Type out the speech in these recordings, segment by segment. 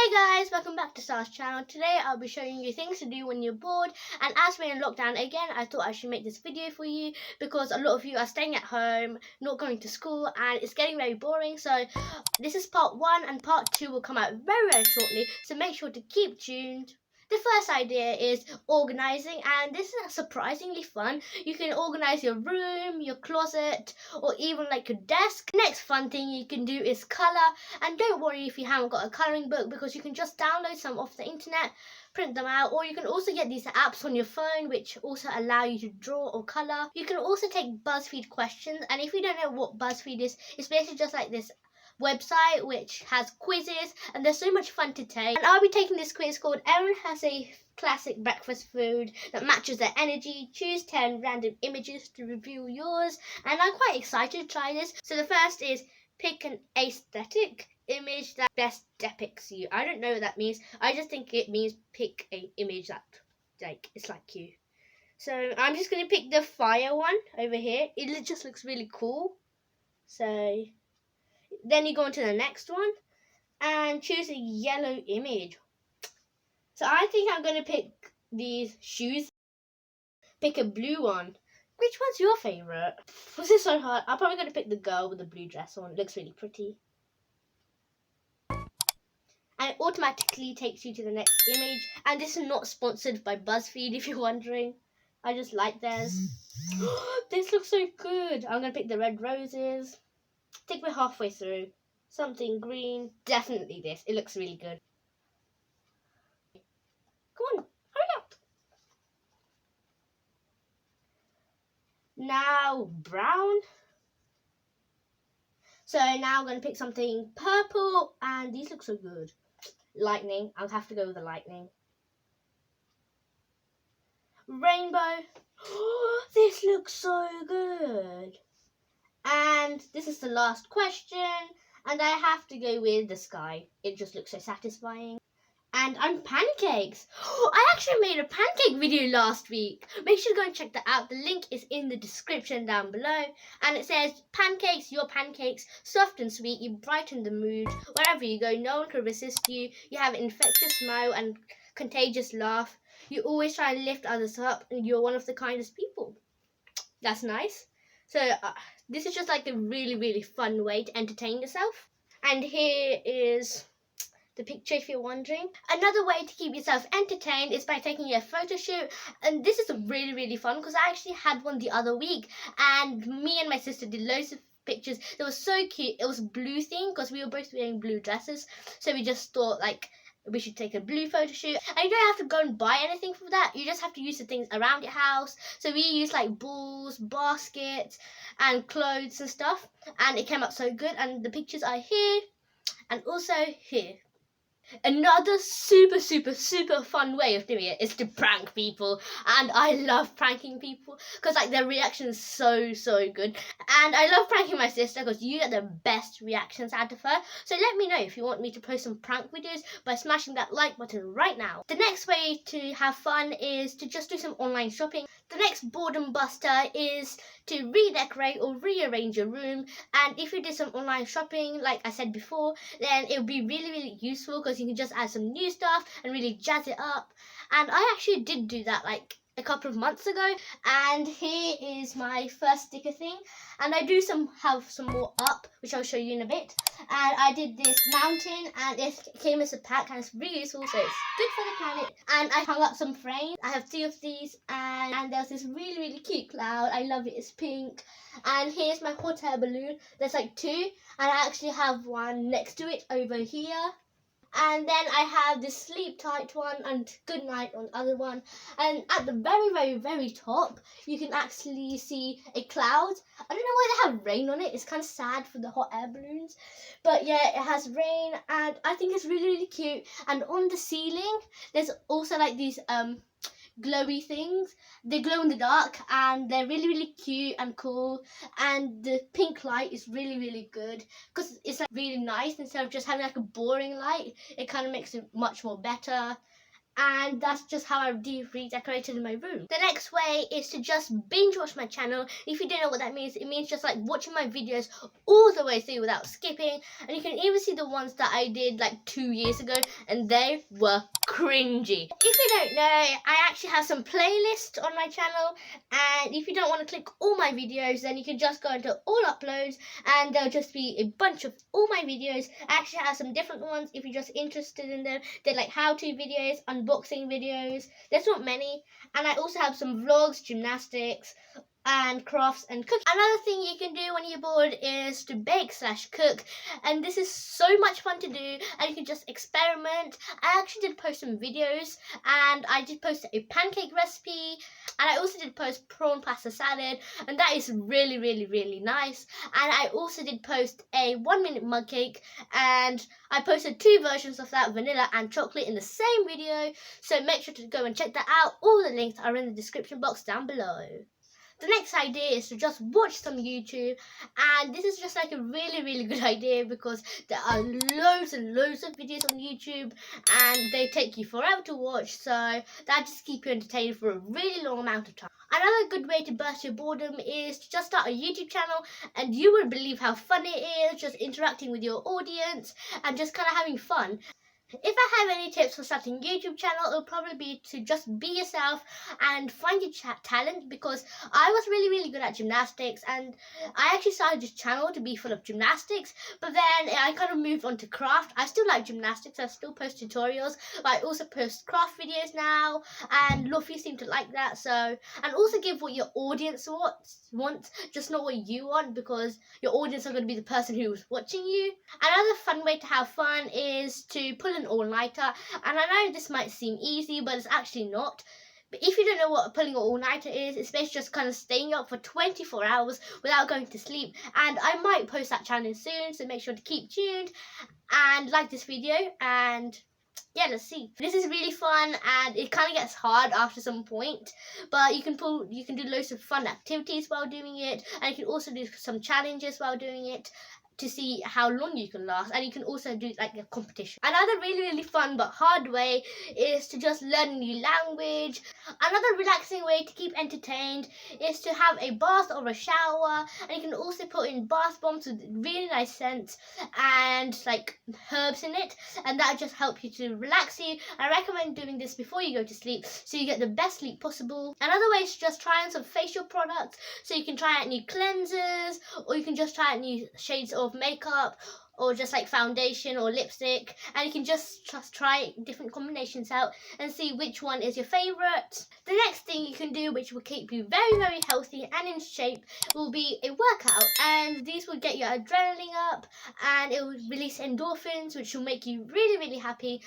Hey guys, welcome back to Star's channel. Today I'll be showing you things to do when you're bored, and as we're in lockdown again, I thought I should make this video for you because a lot of you are staying at home, not going to school, and it's getting very boring. So this is part 1 and part 2 will come out very shortly, so make sure to keep tuned. The first idea is organising, and this is surprisingly fun. You can organise your room, your closet, or even like your desk. Next fun thing you can do is colour, and don't worry if you haven't got a colouring book because you can just download some off the internet, print them out, or you can also get these apps on your phone which also allow you to draw or colour. You can also take BuzzFeed questions, and if you don't know what BuzzFeed is, it's basically just like this website which has quizzes, and they're so much fun to take. And I'll be taking this quiz called Everyone Has a Classic Breakfast Food That Matches Their Energy. Choose 10 random images to review yours, and I'm quite excited to try this. So the first is pick an aesthetic image that best depicts you. I don't know what that means. I just think it means pick an image that it's like you. So I'm just going to pick the fire one over here. It just looks really cool. So then you go on to the next one and choose a yellow image. So I think I'm going to pick these shoes. Pick a blue one. Which one's your favourite? Was this so hard? I'm probably going to pick the girl with the blue dress on. It looks really pretty. And it automatically takes you to the next image. And this is not sponsored by BuzzFeed if you're wondering. I just like theirs. This looks so good. I'm going to pick the red roses. I think we're halfway through. Something green. Definitely this. It looks really good. Come on, hurry up. Now brown. So now I'm going to pick something purple, and these look so good. Lightning. I'll have to go with the lightning. Rainbow. This looks so good. And this is the last question, and I have to go with the sky. It just looks so satisfying. And I'm pancakes. I actually made a pancake video last week. Make sure to go and check that out. The link is in the description down below. And it says, pancakes, your pancakes, soft and sweet, you brighten the mood. Wherever you go, no one can resist you. You have an infectious smile and contagious laugh. You always try and lift others up, and you're one of the kindest people. That's nice. So this is just like a really fun way to entertain yourself. And here is the picture if you're wondering. Another way to keep yourself entertained is by taking a photo shoot, and this is really fun because I actually had one the other week, and me and my sister did loads of pictures. It was so cute. It was blue themed because we were both wearing blue dresses, so we just thought like we should take a blue photo shoot. And you don't have to go and buy anything for that. You just have to use the things around your house. So we used like balls, baskets, and clothes and stuff, and it came out so good. And the pictures are here and also here. Another super fun way of doing it is to prank people, and I love pranking people because like their reaction is so good. And I love pranking my sister because you get the best reactions out of her. So let me know if you want me to post some prank videos by smashing that like button right now. The next way to have fun is to just do some online shopping. The next boredom buster is to redecorate or rearrange your room, and if you did some online shopping like I said before, then it would be really useful because you can just add some new stuff and really jazz it up. And I actually did do that like a couple of months ago. And here is my first sticker thing, and I do have some more up which I'll show you in a bit. And I did this mountain, and it came as a pack, and it's really useful, so it's good for the planet. And I hung up some frames. I have 2 of these, and there's this really cute cloud. I love it. It's pink. And here's my hot air balloon. There's like 2, and I actually have one next to it over here. And then I have this sleep tight one and good night on the other one. And at the very top, you can actually see a cloud. I don't know why they have rain on it. It's kind of sad for the hot air balloons. But yeah, it has rain, and I think it's really cute. And on the ceiling, there's also like these glowy things. They glow in the dark, and they're really cute and cool. And the pink light is really good because it's like really nice. Instead of just having like a boring light, it kind of makes it much more better. And that's just how I redecorated my room. The next way is to just binge watch my channel. If you don't know what that means, it means just like watching my videos all the way through without skipping. And you can even see the ones that I did like 2 years ago, and they were cringy. If you don't know, I actually have some playlists on my channel, and if you don't want to click all my videos, then you can just go into all uploads and there'll just be a bunch of all my videos. I actually have some different ones if you're just interested in them. They're like how-to videos, unboxing videos. There's not many. And I also have some vlogs, gymnastics, and crafts and cooking. Another thing you can do when you're bored is to bake/cook, and this is so much fun to do, and you can just experiment. I actually did post some videos, and I did post a pancake recipe, and I also did post prawn pasta salad, and that is really nice. And I also did post a 1-minute mug cake, and I posted 2 versions of that, vanilla and chocolate, in the same video, so make sure to go and check that out. All the links are in the description box down below. The next idea is to just watch some YouTube, and this is just like a really good idea because there are loads and loads of videos on YouTube and they take you forever to watch, so that just keep you entertained for a really long amount of time. Another good way to burst your boredom is to just start a YouTube channel, and you wouldn't believe how fun it is just interacting with your audience and just kind of having fun. If I have any tips for starting a YouTube channel, it'll probably be to just be yourself and find your talent, because I was really good at gymnastics, and I actually started this channel to be full of gymnastics, but then I kind of moved on to craft. I still like gymnastics, I still post tutorials, but I also post craft videos now, and Luffy seemed to like that, so, and also give what your audience wants, just not what you want, because your audience are going to be the person who's watching you. Another fun way to have fun is to pull an all-nighter, and I know this might seem easy, but it's actually not. But if you don't know what pulling an all-nighter is, it's basically just kind of staying up for 24 hours without going to sleep, and I might post that challenge soon, so make sure to keep tuned and like this video, and yeah, let's see. This is really fun, and it kind of gets hard after some point, but you can do loads of fun activities while doing it, and you can also do some challenges while doing it to see how long you can last, and you can also do like a competition. Another really fun but hard way is to just learn a new language. Another relaxing way to keep entertained is to have a bath or a shower, and you can also put in bath bombs with really nice scents and like herbs in it, and that just help you to relax you. I recommend doing this before you go to sleep so you get the best sleep possible. Another way is to just try on some facial products, so you can try out new cleansers, or you can just try out new shades of makeup, or just like foundation or lipstick, and you can just try different combinations out and see which one is your favorite. The next thing you can do, which will keep you very healthy and in shape, will be a workout, and these will get your adrenaline up, and it will release endorphins, which will make you really happy.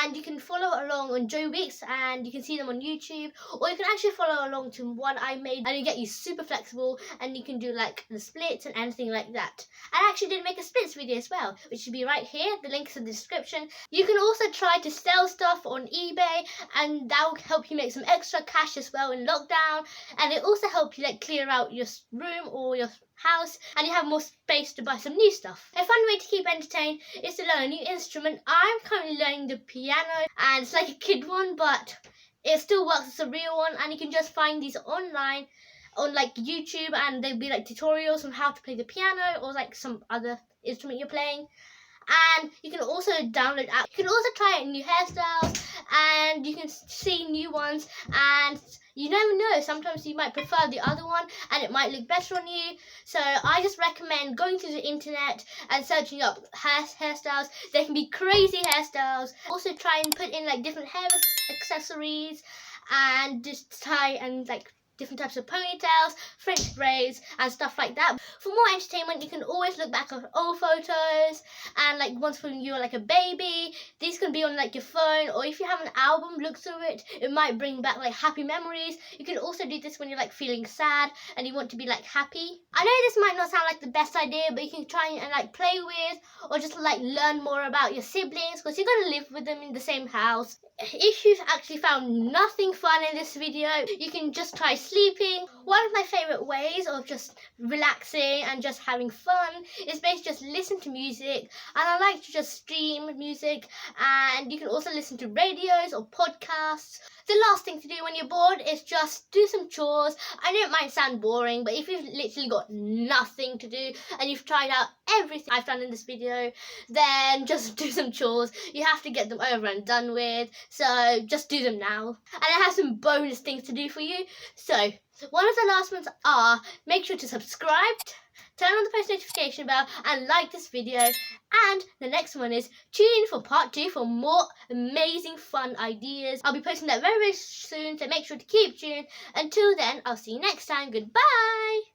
And you can follow along on Joe Weeks, and you can see them on YouTube, or you can actually follow along to one I made, and you get you super flexible, and you can do like the splits and anything like that. I actually did make a splits video as well, which should be right here. The link's in the description. You can also try to sell stuff on eBay, and that will help you make some extra cash as well in lockdown, and it also help you like clear out your room or your house, and you have more space to buy some new stuff. A fun way to keep entertained is to learn a new instrument. I'm currently learning the piano, and it's like a kid one, but it still works as a real one, and you can just find these online on like YouTube, and there'll be like tutorials on how to play the piano or like some other instrument you're playing. And you can also download apps. You can also try out new hairstyles, and you can see new ones, and you never know, sometimes you might prefer the other one and it might look better on you. So I just recommend going to the internet and searching up hairstyles. There can be crazy hairstyles. Also try and put in like different hair accessories, and just try and like different types of ponytails, French braids, and stuff like that. For more entertainment, you can always look back on old photos, and like ones when you were like a baby. These can be on like your phone, or if you have an album, look through it. It might bring back like happy memories. You can also do this when you're like feeling sad and you want to be like happy. I know this might not sound like the best idea, but you can try and like play with, or just like learn more about your siblings, because you're going to live with them in the same house. If you've actually found nothing fun in this video, you can just try sleeping. One of my favourite ways of just relaxing and just having fun is basically just listen to music, and I like to just stream music, and you can also listen to radios or podcasts. The last thing to do when you're bored is just do some chores. I know it might sound boring, but if you've literally got nothing to do and you've tried out everything I've done in this video, then just do some chores. You have to get them over and done with, so just do them now. And I have some bonus things to do for you. So one of the last ones are, make sure to subscribe, turn on the post notification bell, and like this video. And the next one is tune in for part 2 for more amazing fun ideas. I'll be posting that very, very soon, so make sure to keep tuned. Until then, I'll see you next time. Goodbye.